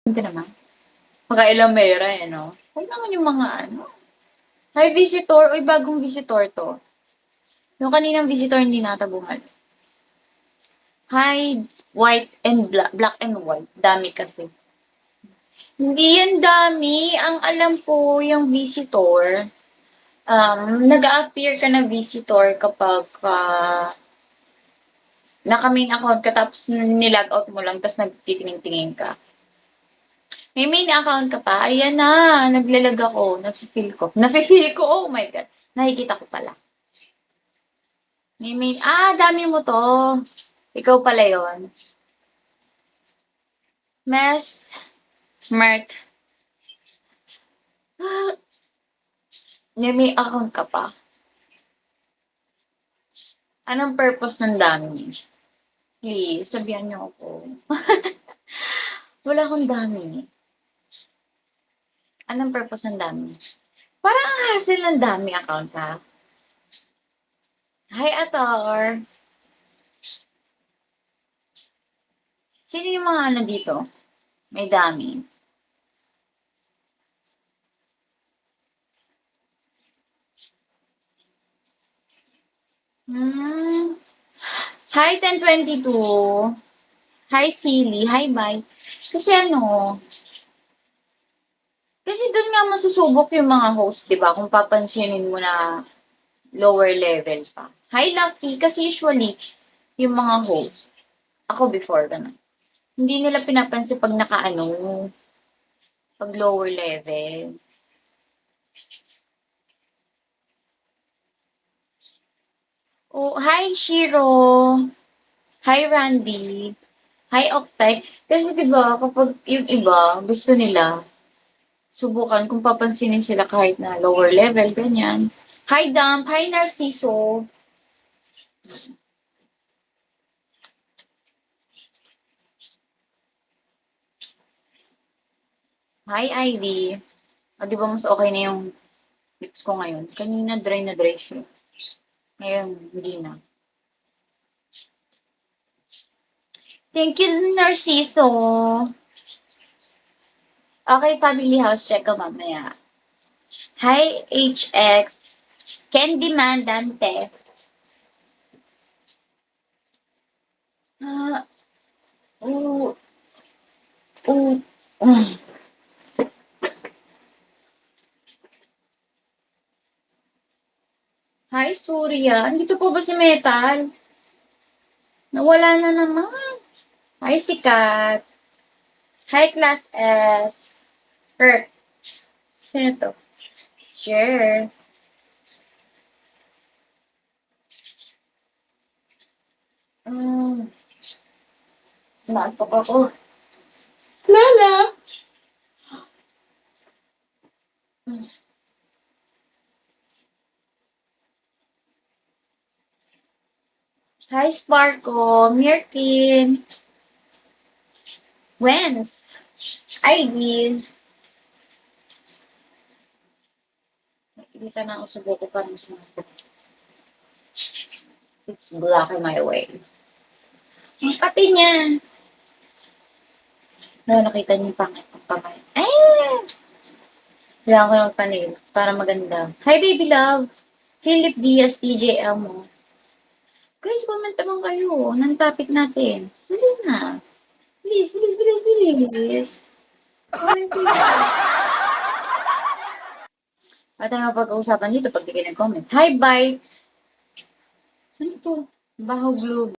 Ka naman. Pagka-Elamera, eh, 'no? Huwag naman yung mga ano, hi visitor, uy bagong visitor 'to. Yung kaninang visitor hindi na ata bumalik. Hi, white and black and white, dami kasi. Hindi yan dami, ang alam ko yung visitor, nag-a-appear ka na visitor kapag, naka-main account ka tapos ni-log out mo lang tapos nagtitingin-tingin ka. May main account ka pa? Ayan na, naglalag ako, nafi-feel ko. Nafi-feel ko, oh my God, nakikita ko pala. May main, dami mo 'to. Ikaw pala yon. Mes, Mert. May account ka pa? Anong purpose ng dami? Please, sabihan niyo ako. Wala akong dami. Anong purpose ng dami? Parang ang hassle ng dami account, ha? Hi, Atar. Sino yung mga ano dito? May dami. Hi, 1022. Hi, Silly. Hi, bye. Kasi ano, kasi dun nga masusubok yung mga host, 'di ba? Kung papansinin mo na lower level pa. Hi, Lucky. Kasi usually, yung mga host, ako before ganun, hindi nila pinapansin pag nakaano, pag lower level. Oh, hi, Shiro. Hi, Randy. Hi, Oktay. Kasi 'di ba kapag yung iba gusto nila subukan kung papansinin sila kahit na lower level, ganyan. Hi, Damp. Hi, Narciso. Hi, Ivy. Di ba mas okay na yung lips ko ngayon? Kanina dry siya. Ngayon, hindi na. Thank you, Narciso. Okay, family house check ko mamaya. Hi, HX. Candy Mandante. Ah, oh, oh, oh. Hi, Surya. Andito po ba si Metal? Nawala na naman. Hi, Sikat. Hi, Class S. Kurt. Sino to? Sure. Hmm. Naantok ako. Lala! Hi, Sparko. Mirkin. Wens. Ivy. Nakikita na ako sa buko pa rin sa mga. It's blocking my way. Ang pati niya. Nakita niyo yung pangit ng pangit. Ay! Kailangan ko ng panils para maganda. Hi, baby love. Philip Diaz, TJ Elmo. Guys, comment naman kayo ng topic natin. Dali na. Please, please, please, please. Comment please. At tayo mapag-uusapan dito pag di kayo nag-comment. Hi, Bite. Ano to? Baho Blue.